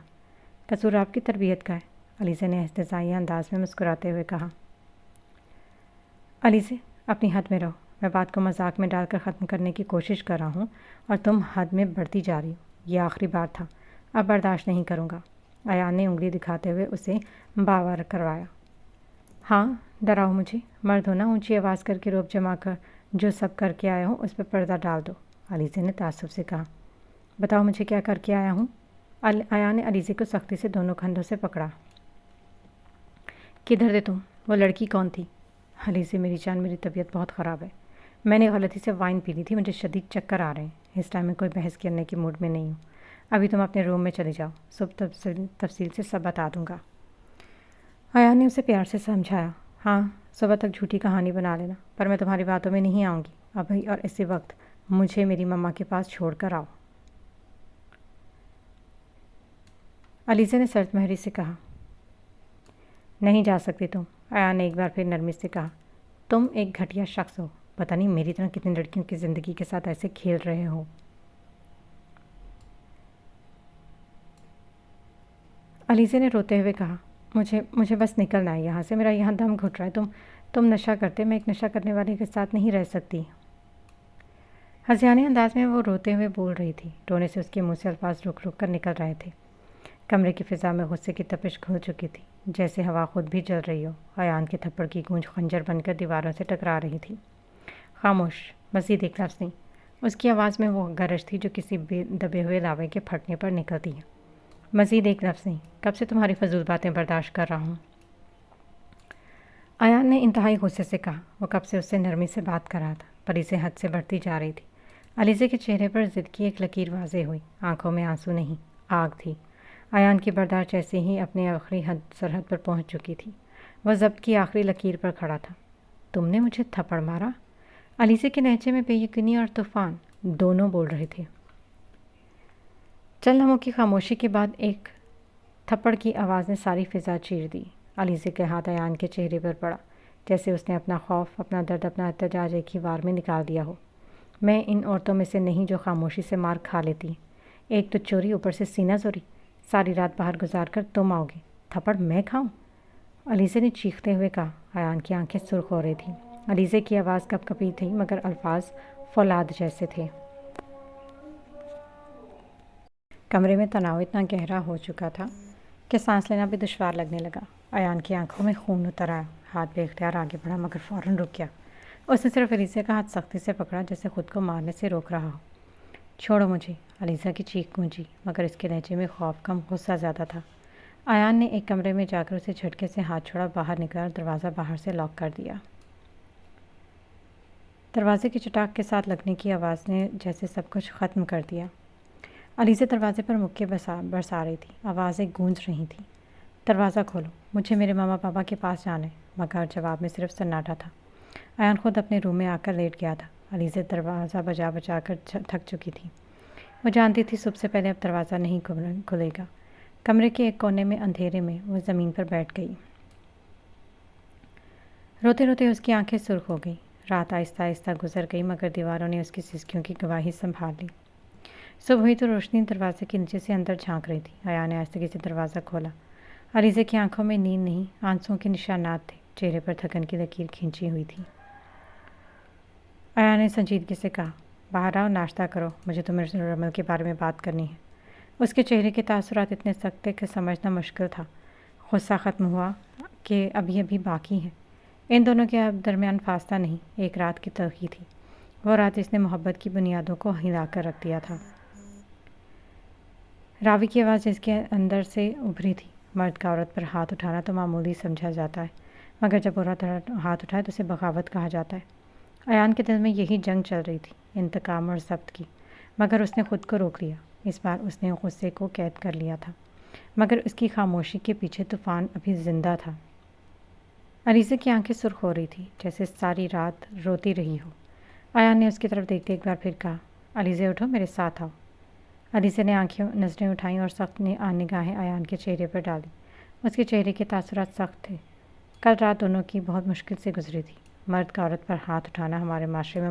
قصور آپ کی تربیت کا ہے، علیزہ نے استحضائی انداز میں مسکراتے ہوئے کہا۔ علیزہ اپنی حد میں رہو، میں بات کو مذاق میں ڈال کر ختم کرنے کی کوشش کر رہا ہوں اور تم حد میں بڑھتی جا رہی ہو، یہ آخری بار تھا، اب برداشت نہیں کروں گا۔ ایان نے انگلی دکھاتے ہوئے اسے باور کروایا۔ ہاں ڈراؤ مجھے، مرد ہونا، اونچی آواز کر کے روب جما کر جو سب کر کے آیا ہوں اس پہ پردہ ڈال دو، علیزہ نے تعصب سے کہا۔ بتاؤ مجھے کیا کر کے آیا ہوں؟ ایان نے علیزہ کو سختی سے دونوں کندھوں سے پکڑا۔ کدھر تھے تم؟ وہ لڑکی کون تھی؟ علیزہ میری جان، میری طبیعت بہت خراب ہے، میں نے غلطی سے وائن پی لی تھی، مجھے شدید چکر آ رہے ہیں، اس ٹائم میں کوئی بحث کرنے کے موڈ میں نہیں ہوں، ابھی تم اپنے روم میں چلے جاؤ، صبح تفصیل سے سب بتا دوں گا۔ ایان نے اسے پیار سے سمجھایا۔ ہاں صبح تک جھوٹی کہانی بنا لینا، پر میں تمہاری باتوں میں نہیں آؤں گی، ابھی اور اسی وقت مجھے میری مما کے پاس چھوڑ کر آؤ، علیزہ نے سرد مہری سے کہا۔ نہیں جا سکتی تم، ایان نے ایک بار پھر نرمی سے کہا۔ تم ایک گھٹیا شخص ہو، پتہ نہیں میری طرح کتنی لڑکیوں کی زندگی کے ساتھ ایسے کھیل رہے ہو۔ علیزہ نے روتے ہوئے کہا۔ مجھے بس نکلنا ہے یہاں سے، میرا یہاں دم گھٹ رہا ہے، تم نشہ کرتے، میں ایک نشہ کرنے والے کے ساتھ نہیں رہ سکتی۔ ہذیانے انداز میں وہ روتے ہوئے بول رہی تھی، رونے سے اس کے منہ سے الفاظ رک رک کر نکل رہے تھے۔ کمرے کی فضا میں غصے کی تپش گھل چکی تھی، جیسے ہوا خود بھی جل رہی ہو۔ ایان کے تھپڑ کی گونج خنجر بن کر دیواروں سے ٹکرا رہی تھی۔ خاموش، مزید ایک لفظ نہیں۔ اس کی آواز میں وہ گرج تھی جو کسی دبے ہوئے لاوے کے پھٹنے پر نکلتی ہے۔ مزید ایک لفظ نہیں، کب سے تمہاری فضول باتیں برداشت کر رہا ہوں۔ ایان نے انتہائی غصے سے کہا۔ وہ کب سے اس سے نرمی سے بات کر رہا تھا، پر اسے حد سے بڑھتی جا رہی تھی۔ علیزہ کے چہرے پر ضد کی ایک لکیر واضح ہوئی، آنکھوں میں آنسو نہیں، آگ تھی۔ ایان کی برداشت جیسے ہی اپنے آخری سرحد پر پہنچ چکی تھی، وہ ضبط کی آخری لکیر پر کھڑا تھا۔ تم نے مجھے تھپڑ مارا؟ علیزہ کے لہجے میں بے یقینی اور طوفان دونوں بول رہے تھے۔ چند لمحوں کی خاموشی کے بعد ایک تھپڑ کی آواز نے ساری فضا چیر دی۔ علیزہ کے ہاتھ ایان کے چہرے پر پڑا، جیسے اس نے اپنا خوف، اپنا درد، اپنا احتجاج ایک ہی وار میں نکال دیا ہو۔ میں ان عورتوں میں سے نہیں جو خاموشی سے مار کھا لیتی ہیں، ایک تو چوری، اوپر سے سینہ زوری، ساری رات باہر گزار کر تم آؤ گے، تھپڑ میں کھاؤں؟ علیزہ نے چیختے ہوئے کہا۔ ایان کی آنکھیں سرخ ہو رہی تھیں۔ علیزہ کی آواز کپ کپی تھی، مگر الفاظ فولاد جیسے تھے۔ کمرے میں تناؤ اتنا گہرا ہو چکا تھا کہ سانس لینا بھی دشوار لگنے لگا۔ ایان کی آنکھوں میں خون اتر آیا، ہاتھ بے اختیار آگے بڑھا مگر فوراً رک گیا۔ اس نے صرف علیزہ کا ہاتھ سختی سے پکڑا، جیسے خود کو مارنے سے روک رہا ہو۔ چھوڑو مجھے، علیزہ کی چیخ گونجی، مگر اس کے لہجے میں خوف کم غصہ زیادہ تھا۔ ایان نے ایک کمرے میں جا کر اسے جھٹکے سے ہاتھ چھوڑا، باہر نکلا اور دروازہ باہر سے لاک کر دیا۔ دروازے کی چٹاک کے ساتھ لگنے کی آواز نے جیسے سب کچھ ختم کر دیا۔ علیزہ دروازے پر مکے برسا رہی تھی، آوازیں گونج رہی تھیں۔ دروازہ کھولو، مجھے میرے ماما پاپا کے پاس جانا ہے، مگر جواب میں صرف سناٹا تھا۔ ایان خود اپنے روم میں آ کر لیٹ گیا تھا۔ علیزہ دروازہ بجا کر تھک چکی تھی۔ وہ جانتی تھی صبح سے پہلے اب دروازہ نہیں کھلے گا۔ کمرے کے ایک کونے میں اندھیرے میں وہ زمین پر بیٹھ گئی۔ روتے روتے اس کی آنکھیں سرخ ہو گئی۔ رات آہستہ آہستہ گزر گئی، مگر دیواروں نے اس کی سسکیوں کی گواہی سنبھال لی۔ صبح ہوئی تو روشنی دروازے کے نیچے سے اندر جھانک رہی تھی۔ ایان نے آہستگی سے دروازہ کھولا۔ علیزہ کی آنکھوں میں نیند نہیں، آنسوؤں کے نشانات تھے، چہرے پر تھکن کی لکیر کھینچی ہوئی تھی۔ ایان نے سنجیدگی سے کہا، باہر آؤ، ناشتہ کرو، مجھے تمہیں رمل کے بارے میں بات کرنی ہے۔ اس کے چہرے کے تاثرات اتنے سخت تھے کہ سمجھنا مشکل تھا۔ غصہ ختم ہوا کہ ابھی باقی ہے۔ ان دونوں کے درمیان فاصلہ نہیں، ایک رات کی تلخی تھی، وہ رات جس نے محبت کی بنیادوں کو ہلا کر رکھ دیا تھا۔ راوی کی آواز جس کے اندر سے ابھری تھی، مرد کا عورت پر ہاتھ اٹھانا تو معمولی سمجھا جاتا ہے، مگر جب عورت ہاتھ اٹھائے تو اسے بغاوت کہا جاتا ہے۔ ایان کے دل میں یہی جنگ چل رہی تھی، انتقام اور ضبط کی، مگر اس نے خود کو روک لیا۔ اس بار اس نے غصے کو قید کر لیا تھا، مگر اس کی خاموشی کے پیچھے طوفان ابھی زندہ تھا۔ علیزہ کی آنکھیں سرخ ہو رہی تھی، جیسے ساری رات روتی رہی ہو۔ ایان نے اس کی طرف دیکھتے ایک بار پھر کہا، علیزہ اٹھو، میرے ساتھ آؤ۔ علیزہ نے نظریں اٹھائیں اور سخت نگاہیں ایان کے چہرے پر ڈال دیں۔ اس کے چہرے کے تاثرات سخت تھے۔ کل رات دونوں کی بہت مشکل سے گزری تھی۔ مرد کا عورت پر ہاتھ اٹھانا ہمارے معاشرے میں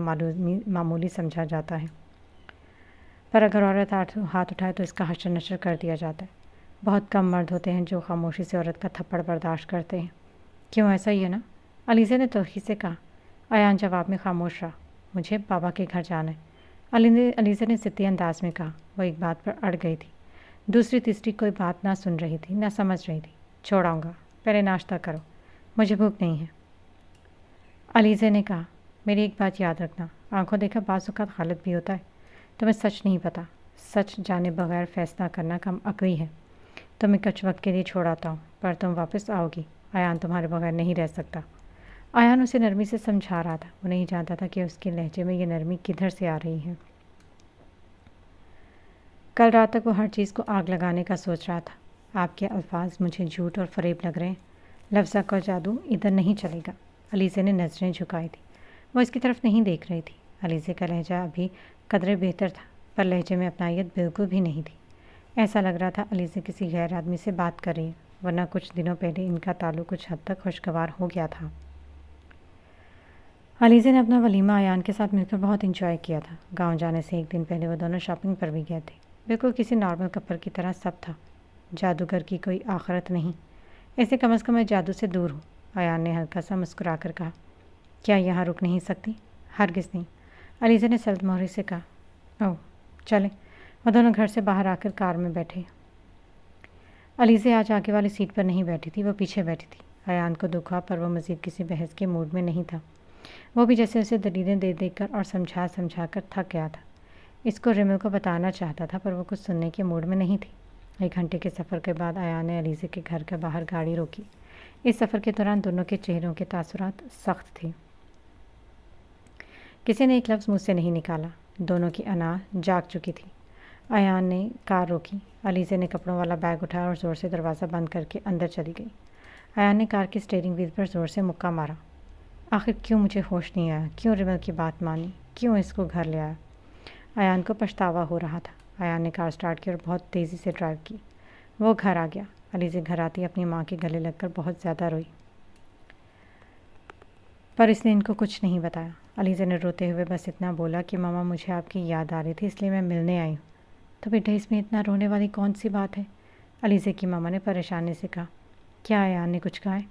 معمولی سمجھا جاتا ہے، پر اگر عورت ہاتھ اٹھائے تو اس کا حشر نشر کر دیا جاتا ہے۔ بہت کم مرد ہوتے ہیں جو خاموشی سے عورت کا تھپڑ برداشت کرتے ہیں۔ کیوں ایسا ہی ہے نا؟ علیزہ نے توخی سے کہا۔ ایان جواب میں خاموش رہا۔ مجھے بابا کے گھر جانا ہے، علیزہ نے ضدی انداز میں کہا۔ وہ ایک بات پر اڑ گئی تھی، دوسری تیسری کوئی بات نہ سن رہی تھی، نہ سمجھ رہی تھی۔ چھوڑاؤں گا، پہلے ناشتہ کرو، مجھے بھوک نہیں ہے، علیزہ نے کہا۔ میری ایک بات یاد رکھنا، آنکھوں دیکھا بعض اوقات غلط بھی ہوتا ہے۔ تمہیں سچ نہیں پتا، سچ جانے بغیر فیصلہ کرنا کم عقلی ہے۔ تمہیں کچھ وقت کے لیے چھوڑ آتا ہوں، پر تم واپس آؤ گی۔ ایان تمہارے بغیر نہیں رہ سکتا۔ ایان اسے نرمی سے سمجھا رہا تھا۔ وہ نہیں جانتا تھا کہ اس کے لہجے میں یہ نرمی کدھر سے آ رہی ہے۔ کل رات تک وہ ہر چیز کو آگ لگانے کا سوچ رہا تھا۔ آپ کے الفاظ مجھے جھوٹ اور فریب لگ رہے ہیں، لفظہ کا جادو ادھر نہیں چلے گا۔ علیزہ نے نظریں جھکائی تھی۔ وہ اس کی طرف نہیں دیکھ رہی تھی۔ علیزہ کا لہجہ ابھی قدرے بہتر تھا، پر لہجے میں اپنائیت بالکل بھی نہیں تھی۔ ایسا لگ رہا تھا علیزہ کسی غیر آدمی سے بات کر رہی ہے، ورنہ کچھ دنوں پہلے ان کا تعلق کچھ حد تک خوشگوار ہو گیا تھا۔ علیزہ نے اپنا ولیمہ ایان کے ساتھ مل کر بہت انجوائے کیا تھا۔ گاؤں جانے سے ایک دن پہلے وہ دونوں شاپنگ پر بھی گئے تھے۔ بالکل کسی نارمل کپل کی طرح سب تھا، جادوگر کی کوئی آخرت نہیں۔ ایسے کم از کم میں جادو سے دور ہوں۔ ایان نے ہلکا سا مسکرا کر کہا۔ کیا یہاں رک نہیں سکتی؟ ہرگز نہیں، علیزہ نے سلط مہری سے کہا۔ اوہ چلیں۔ وہ دونوں گھر سے باہر آ کر کار میں بیٹھے۔ علیزہ آج آگے والی سیٹ پر نہیں بیٹھی تھی، وہ پیچھے بیٹھی تھی۔ ایان کو دکھ ہوا، پر وہ مزید کسی بحث کے موڈ میں نہیں تھا۔ وہ بھی جیسے اسے دلیلیں دے دے کر اور سمجھا کر تھک گیا تھا۔ اس کو ریمل کو بتانا چاہتا تھا، پر وہ کچھ سننے کے موڈ میں نہیں تھی۔ 1 گھنٹے کے سفر کے بعد ایان نے علیزہ کے گھر کے باہر گاڑی روکی۔ اس سفر کے دوران دونوں کے چہروں کے تاثرات سخت تھے۔ کسی نے ایک لفظ منہ سے نہیں نکالا۔ دونوں کی انا جاگ چکی تھی۔ ایان نے کار روکی۔ علیزہ نے کپڑوں والا بیگ اٹھایا اور زور سے دروازہ بند کر کے اندر چلی گئی۔ ایان نے کار کی اسٹیئرنگ وہیل پر زور سے مکہ مارا۔ آخر کیوں مجھے ہوش نہیں آیا؟ کیوں ریمل کی بات مانی؟ کیوں اس کو گھر لے آیا؟ ایان کو پچھتاوا ہو رہا تھا۔ ایان نے کار سٹارٹ کی اور بہت تیزی سے ڈرائیو کی۔ وہ گھر آ گیا۔ علیزہ گھر آتی اپنی ماں کے گلے لگ کر بہت زیادہ روئی، پر اس نے ان کو کچھ نہیں بتایا۔ علیزہ نے روتے ہوئے بس اتنا بولا کہ ماما مجھے آپ کی یاد آ رہی تھی، اس لیے میں ملنے آئی ہوں۔ تو بیٹا اس میں اتنا رونے والی کون سی بات ہے؟ علیزہ کی ماما نے پریشانی سے کہا۔ کیا ایان نے کچھ کہا ہے؟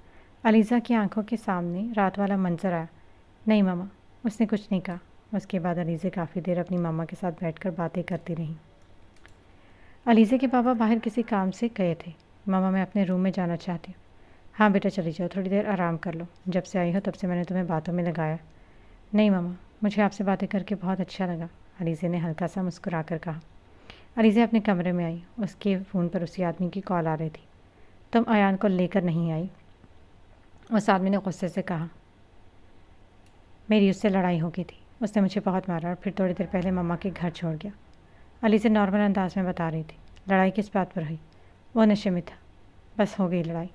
علیزہ کی آنکھوں کے سامنے رات والا منظر آیا۔ نہیں ماما، اس نے کچھ نہیں کہا۔ اس کے بعد علیزہ کافی دیر اپنی ماما کے ساتھ بیٹھ کر باتیں کرتی رہیں۔ علیزہ کے بابا باہر کسی کام سے گئے تھے۔ ماما میں اپنے روم میں جانا چاہتی ہوں۔ ہاں بیٹا چلی جاؤ، تھوڑی دیر آرام کر لو، جب سے آئی ہو تب سے میں نے تمہیں باتوں میں لگایا۔ نہیں ماما، مجھے آپ سے باتیں کر کے بہت اچھا لگا، علیزہ نے ہلکا سا مسکرا کر کہا۔ علیزہ اپنے کمرے میں آئی۔ اس کے فون پر اسی آدمی کی کال آ رہی تھی۔ تم ایان کو لے کر نہیں آئی؟ اس آدمی نے غصے سے کہا۔ میری اس سے لڑائی ہو گئی تھی، اس نے مجھے بہت مارا اور پھر تھوڑی دیر پہلے ماما کے گھر چھوڑ گیا۔ علیزہ نارمل انداز میں بتا رہی تھی۔ لڑائی کس بات پر ہوئی؟ وہ نشے میں تھا، بس ہو گئی لڑائی۔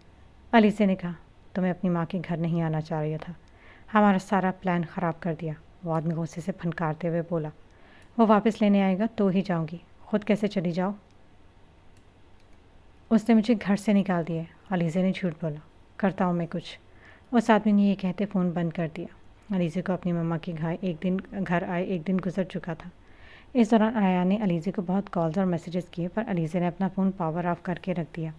علیزہ نے کہا۔ تمہیں اپنی ماں کے گھر نہیں آنا چاہ رہا تھا، ہمارا سارا پلان خراب کر دیا، وہ آدمی غصے سے پھنکارتے ہوئے بولا۔ وہ واپس لینے آئے گا تو ہی جاؤں گی، خود کیسے چلی جاؤ؟ اس نے مجھے گھر سے نکال دیا ہے، علیزہ نے جھوٹ بولا۔ کرتا ہوں میں کچھ، اس آدمی نے یہ کہتے فون بند کر دیا۔ علیزہ کو اپنی ماما کے گھر آئے 1 دن گزر چکا تھا۔ اس دوران ایان نے علیزہ کو بہت کالز اور میسیجز کیے، پر علیزہ نے اپنا فون پاور آف کر کے رکھ دیا۔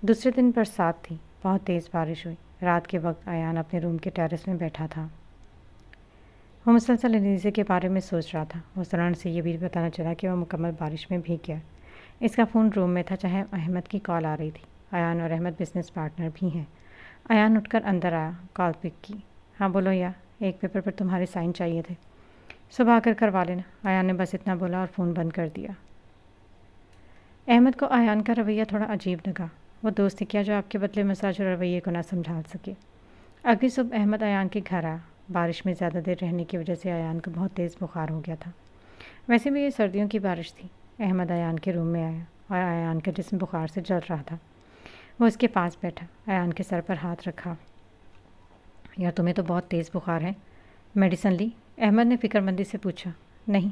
دوسرے دن برسات تھی، بہت تیز بارش ہوئی۔ رات کے وقت ایان اپنے روم کے ٹیرس میں بیٹھا تھا۔ وہ مسلسل علیزہ کے بارے میں سوچ رہا تھا۔ اس دوران سے یہ بھی پتہ چلا کہ وہ مکمل بارش میں بھیگ گیا۔ اس کا فون روم میں تھا، چاہے احمد کی کال آ رہی تھی۔ ایان اور احمد بزنس پارٹنر بھی ہیں۔ ایان اٹھ کر اندر آیا، کال پک کی۔ ہاں بولو یا، ایک پیپر پر تمہارے سائن چاہیے تھے، صبح آ کر کروا لینا، ایان نے بس اتنا بولا اور فون بند کر دیا۔ احمد کو ایان کا رویہ تھوڑا عجیب لگا۔ وہ دوست کیا جو آپ کے بدلے مزاج اور رویے کو نہ سنبھال سکے۔ اگلی صبح احمد ایان کے گھر آیا۔ بارش میں زیادہ دیر رہنے کی وجہ سے ایان کو بہت تیز بخار ہو گیا تھا۔ ویسے بھی یہ سردیوں کی بارش تھی۔ احمد ایان کے روم میں آیا اور ایان کا جسم بخار سے جل رہا تھا۔ وہ اس کے پاس بیٹھا، ایان کے سر پر ہاتھ رکھا۔ یار تمہیں تو بہت تیز بخار ہے، میڈیسن لی؟ احمد نے فکر مندی سے پوچھا۔ نہیں۔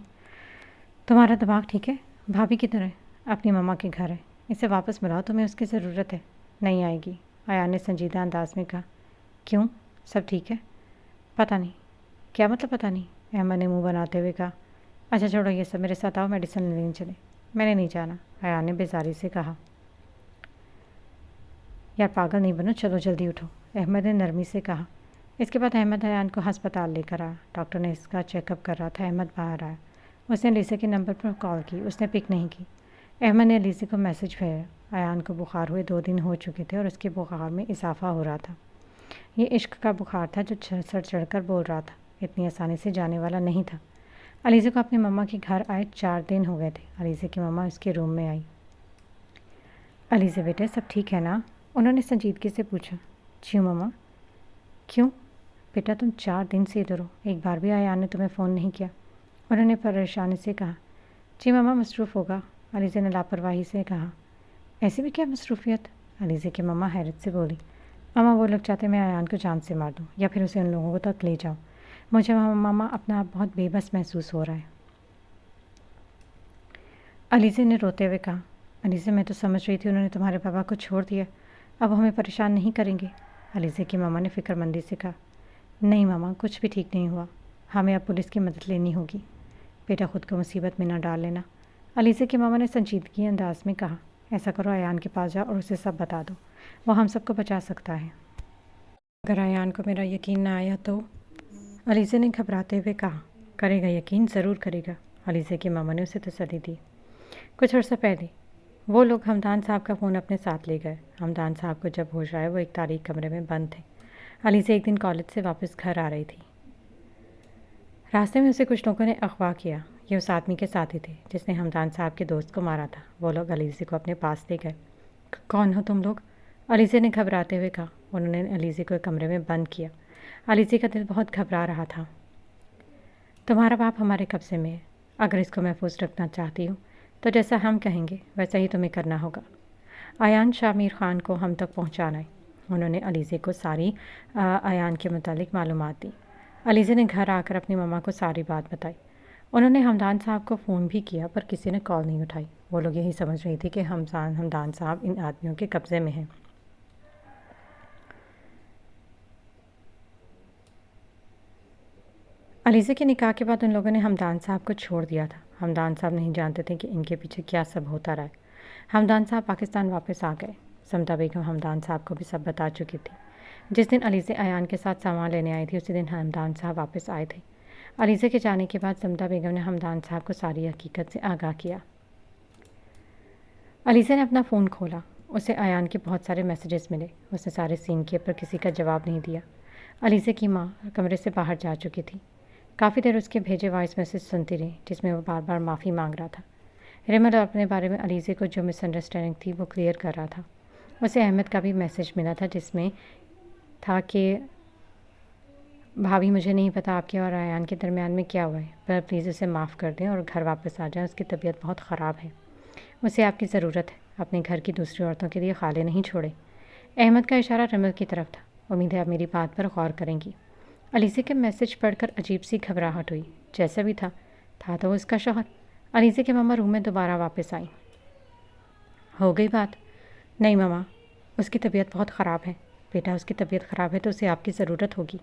تمہارا دماغ ٹھیک ہے؟ بھابھی کی طرح اپنی ماما کے گھر ہے، اسے واپس بلاؤ، تمہیں اس کی ضرورت ہے۔ نہیں آئے گی، ایان نے سنجیدہ انداز میں کہا۔ کیوں، سب ٹھیک ہے؟ پتہ نہیں۔ کیا مطلب پتہ نہیں؟ احمد نے منہ بناتے ہوئے کہا۔ اچھا چھوڑو یہ سب، میرے ساتھ آؤ، میڈیسن لینے چلے۔ میں نے نہیں جانا، ایان نے بیزاری سے کہا۔ یار پاگل نہیں بنو، چلو جلدی اٹھو، احمد نے نرمی سے کہا۔ اس کے بعد احمد ایان کو ہسپتال لے کر آیا۔ ڈاکٹر نے اس کا چیک اپ کر رہا تھا۔ احمد باہر آیا، اس نے علیزہ کے نمبر پر کال کی، اس نے پک نہیں کی۔ احمد نے علیزہ کو میسج بھیجا۔ ایان کو بخار ہوئے 2 دن ہو چکے تھے اور اس کے بخار میں اضافہ ہو رہا تھا۔ یہ عشق کا بخار تھا جو سر چڑھ کر بول رہا تھا، اتنی آسانی سے جانے والا نہیں تھا۔ علیزہ کو اپنی مما کے گھر آئے 4 دن ہو گئے تھے۔ علیزہ کی مما اس کے روم میں آئی۔ علیزہ بیٹے سب ٹھیک ہے نا؟ انہوں نے سنجیدگی سے پوچھا۔ جی مما۔ کیوں بیٹا تم 4 دن سے ادھر ہو، ایک بار بھی ایان نے تمہیں فون نہیں کیا؟ انہوں نے پریشانی سے کہا۔ جی مما مصروف ہوگا، علیزہ نے لاپرواہی سے کہا۔ ایسی بھی کیا مصروفیت؟ علیزہ کی مما حیرت سے بولی۔ ماما وہ لوگ چاہتے میں ایان کو جان سے مار دوں یا پھر اسے ان لوگوں تک لے جاؤں۔ مجھے ماما اپنا آپ بہت بے بس محسوس ہو رہا ہے۔ علیزہ نے روتے ہوئے کہا۔ علیزہ میں تو سمجھ رہی تھی انہوں نے تمہارے بابا کو چھوڑ دیا، اب ہمیں پریشان نہیں کریں گے۔ علیزہ کی ماما نے فکر مندی سے کہا۔ نہیں ماما کچھ بھی ٹھیک نہیں ہوا، ہمیں اب پولیس کی مدد لینی ہوگی۔ بیٹا خود کو مصیبت میں نہ ڈال لینا، علیزہ کی ماما نے سنجیدگی انداز میں کہا۔ ایسا کرو ایان کے پاس جاؤ اور اسے سب بتا دو، وہ ہم سب کو بچا سکتا ہے۔ اگر ایان کو میرا یقین نہ آیا تو؟ علیزہ نے گھبراتے ہوئے کہا۔ کرے گا یقین، ضرور کرے گا، علیزہ کی ماما نے اسے تسلی دی۔ کچھ عرصہ پہلے وہ لوگ حمدان صاحب کا فون اپنے ساتھ لے گئے۔ حمدان صاحب کو جب ہوش آئے وہ ایک تاریک کمرے میں بند تھے۔ علیزہ ایک دن کالج سے واپس گھر آ رہی تھی۔ راستے میں اسے کچھ لوگوں نے اغوا کیا۔ یہ اس آدمی کے ساتھی تھے جس نے حمدان صاحب کے دوست کو مارا تھا۔ وہ لوگ علیزہ کو اپنے پاس لے گئے۔ کون ہو تم لوگ؟ علیزہ نے گھبراتے ہوئے کہا۔ انہوں نے علیزہ کو ایک کمرے میں بند کیا۔ علیزہ کا دل بہت گھبرا رہا تھا۔ تمہارا باپ ہمارے قبضے میں ہے، اگر اس کو محفوظ رکھنا چاہتی ہو تو جیسا ہم کہیں گے ویسا ہی تمہیں کرنا ہوگا۔ ایان شاہ میر خان کو ہم تک پہنچانا ہے۔ انہوں نے علیزہ کو ساری ایان کے متعلق معلومات دی۔ علیزہ نے گھر آ کر اپنی مما کو ساری بات بتائی۔ انہوں نے حمدان صاحب کو فون بھی کیا پر کسی نے کال نہیں اٹھائی۔ وہ لوگ یہی سمجھ رہی تھی کہ حمدان صاحب ان آدمیوں کے قبضے میں ہیں۔ علیزہ کے نکاح کے بعد ان لوگوں نے حمدان صاحب کو چھوڑ دیا تھا۔ حمدان صاحب نہیں جانتے تھے کہ ان کے پیچھے کیا سب ہوتا رہا ہے۔ حمدان صاحب پاکستان واپس آ گئے۔ سمدہ بیگم حمدان صاحب کو بھی سب بتا چکی تھی۔ جس دن علیزہ ایان کے ساتھ سامان لینے آئی تھی اسی دن حمدان صاحب واپس آئے تھے۔ علیزہ کے جانے کے بعد سمدہ بیگم نے حمدان صاحب کو ساری حقیقت سے آگاہ کیا۔ علیزہ نے اپنا فون کھولا، اسے ایان کے بہت سارے میسیجز ملے۔ اس نے سارے سین کیے پر کسی کا جواب نہیں دیا۔ علیزہ کی ماں کمرے سے باہر جا چکی تھی۔ کافی دیر اس کے بھیجے وائس میسیج سنتی رہی جس میں وہ بار بار معافی مانگ رہا تھا۔ ریمل اپنے بارے میں علیزہ کو جو مس انڈرسٹینڈنگ تھی وہ کلیئر کر رہا تھا۔ اسے احمد کا بھی میسیج ملا تھا جس میں تھا کہ بھابھی مجھے نہیں پتا آپ کے اور ایان کے درمیان میں کیا ہوا ہے، پر پلیز اسے معاف کر دیں اور گھر واپس آ جائیں، اس کی طبیعت بہت خراب ہے، اسے آپ کی ضرورت ہے، اپنے گھر کی دوسری عورتوں کے لیے خالے نہیں چھوڑے۔ احمد کا اشارہ ریمل کی طرف تھا۔ امید ہے آپ میری بات پر غور کریں گی۔ علیزہ کے میسیج پڑھ کر عجیب سی گھبراہٹ ہوئی۔ جیسا بھی تھا تو وہ اس کا شوہر۔ علیزہ کے ماما روم میں دوبارہ واپس آئیں۔ ہو گئی بات؟ نہیں ماما، اس کی طبیعت بہت خراب ہے۔ بیٹا اس کی طبیعت خراب ہے تو اسے آپ کی ضرورت ہوگی،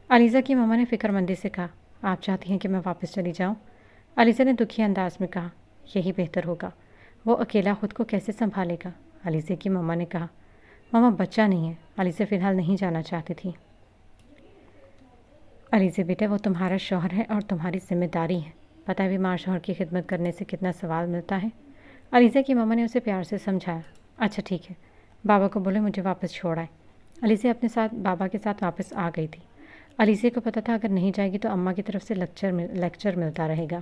علیزہ کی ماما نے فکر مندی سے کہا۔ آپ چاہتی ہیں کہ میں واپس چلی جاؤں؟ علیزہ نے دکھی انداز میں کہا۔ یہی بہتر ہوگا، وہ اکیلا خود کو کیسے سنبھالے گا؟ علیزہ کی ماما نے کہا۔ ماما بچہ نہیں ہے، علیزہ فی الحال نہیں جانا چاہتی تھی۔ علیزہ بیٹا وہ تمہارا شوہر ہے اور تمہاری ذمہ داری ہے، پتہ ہے بیمار شوہر کی خدمت کرنے سے کتنا ثواب ملتا ہے؟ علیزہ کی ماما نے اسے پیار سے سمجھایا۔ اچھا ٹھیک ہے، بابا کو بولے مجھے واپس چھوڑ آئے۔ علیزہ اپنے ساتھ بابا کے ساتھ واپس آ گئی تھی۔ علیزہ کو پتہ تھا اگر نہیں جائے گی تو اماں کی طرف سے لیکچر ملتا رہے گا۔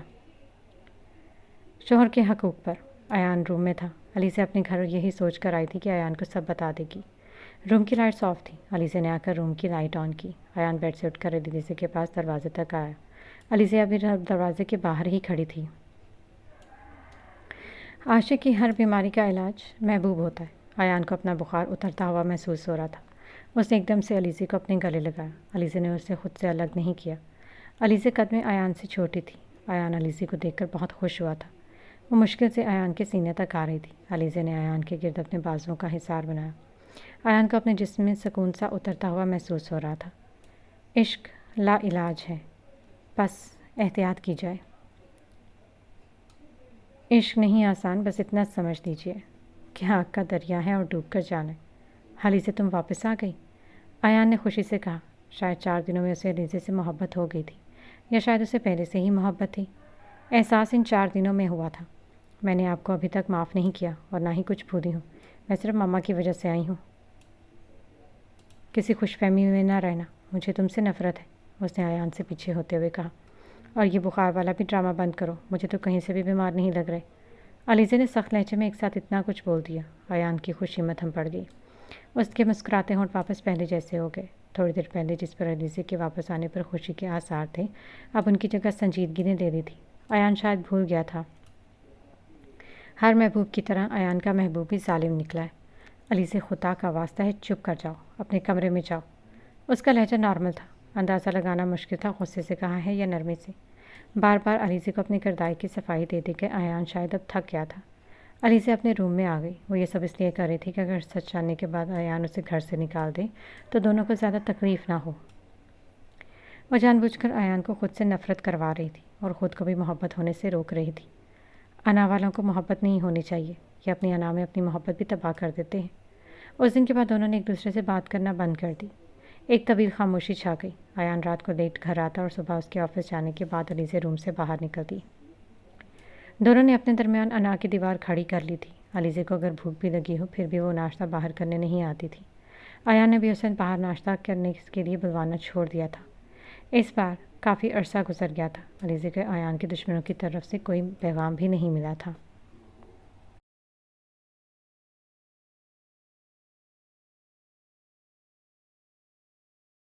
شوہر کے حقوق پر ایان روم میں تھا۔ علیزہ اپنے گھر یہی سوچ کر آئی تھی کہ ایان کو سب بتا دے گی۔ روم کی لائٹس آف تھی۔ علیزہ نے آ کر روم کی لائٹ آن کی۔ ایان بیڈ سے اٹھ کر علیزہ کے پاس دروازے تک آیا۔ علیزہ ابھی دروازے کے باہر ہی کھڑی تھی۔ عاشق کی ہر بیماری کا علاج محبوب ہوتا ہے۔ ایان کو اپنا بخار اترتا ہوا محسوس ہو رہا تھا۔ اس نے ایک دم سے علیزہ کو اپنے گلے لگایا۔ علیزہ نے اسے خود سے الگ نہیں کیا۔ علیزہ قد میں ایان سے چھوٹی تھی۔ ایان علیزہ کو دیکھ کر بہت خوش ہوا تھا۔ وہ مشکل سے ایان کے سینے تک آ رہی تھی۔ علیزے نے ایان کے گرد اپنے بازوؤں کا حصار بنایا۔ ایان کو اپنے جسم میں سکون سا اترتا ہوا محسوس ہو رہا تھا۔ عشق لا علاج ہے، بس احتیاط کی جائے۔ عشق نہیں آسان، بس اتنا سمجھ لیجیے کہ آگ کا دریا ہے اور ڈوب کر جانا ہے۔ علیزے تم واپس آ گئی؟ ایان نے خوشی سے کہا۔ شاید 4 دنوں میں اسے علیزے سے محبت ہو گئی تھی، یا شاید اسے پہلے سے ہی محبت تھی۔ احساس ان 4 دنوں میں ہوا تھا۔ میں نے آپ کو ابھی تک معاف نہیں کیا اور نہ ہی کچھ بھولی ہوں۔ میں صرف ماما کی وجہ سے آئی ہوں۔ کسی خوش فہمی میں نہ رہنا، مجھے تم سے نفرت ہے، اس نے ایان سے پیچھے ہوتے ہوئے کہا۔ اور یہ بخار والا بھی ڈرامہ بند کرو، مجھے تو کہیں سے بھی بیمار نہیں لگ رہے۔ علیزے نے سخت لہجے میں ایک ساتھ اتنا کچھ بول دیا۔ ایان کی خوشی متھم پڑ گئی۔ اس کے مسکراتے ہونٹ واپس پہلے جیسے ہو گئے۔ تھوڑی دیر پہلے جس پر علیزے کے واپس آنے پر خوشی کے آثار تھے، اب ان کی جگہ سنجیدگی نے لے لی تھی۔ ایان شاید بھول گیا تھا، ہر محبوب کی طرح ایان کا محبوب بھی ظالم نکلا ہے۔ علیزے، خدا کا واسطہ ہے چپ کر جاؤ، اپنے کمرے میں جاؤ۔ اس کا لہجہ نارمل تھا، اندازہ لگانا مشکل تھا غصے سے کہا ہے یا نرمی سے۔ بار بار علیزے کو اپنی کردار کی صفائی دے دے کے ایان شاید اب تھک گیا تھا۔ علیزے اپنے روم میں آ گئی۔ وہ یہ سب اس لیے کر رہی تھی کہ اگر سچ جاننے کے بعد ایان اسے گھر سے نکال دے تو دونوں کو زیادہ تکلیف نہ ہو۔ وہ جان بوجھ کر ایان کو خود سے نفرت کروا رہی تھی اور خود کو بھی محبت ہونے سے روک رہی تھی۔ انا والوں کو محبت نہیں ہونی چاہیے، یہ اپنی انا میں اپنی محبت بھی تباہ کر دیتے ہیں۔ اس دن کے بعد دونوں نے ایک دوسرے سے بات کرنا بند کر دی۔ ایک طویل خاموشی چھا گئی۔ ایان رات کو لیٹ گھر آتا اور صبح اس کے آفس جانے کے بعد علیزے روم سے باہر نکلتی۔ دونوں نے اپنے درمیان انا کی دیوار کھڑی کر لی تھی۔ علیزے کو اگر بھوک بھی لگی ہو پھر بھی وہ ناشتہ باہر کرنے نہیں آتی تھی۔ ایان نے بھی اسے باہر ناشتہ کرنے کے لیے بلوانا چھوڑ دیا تھا۔ اس بار کافی عرصہ گزر گیا تھا۔ علیزے کے ایان کے دشمنوں کی طرف سے کوئی پیغام بھی نہیں ملا تھا۔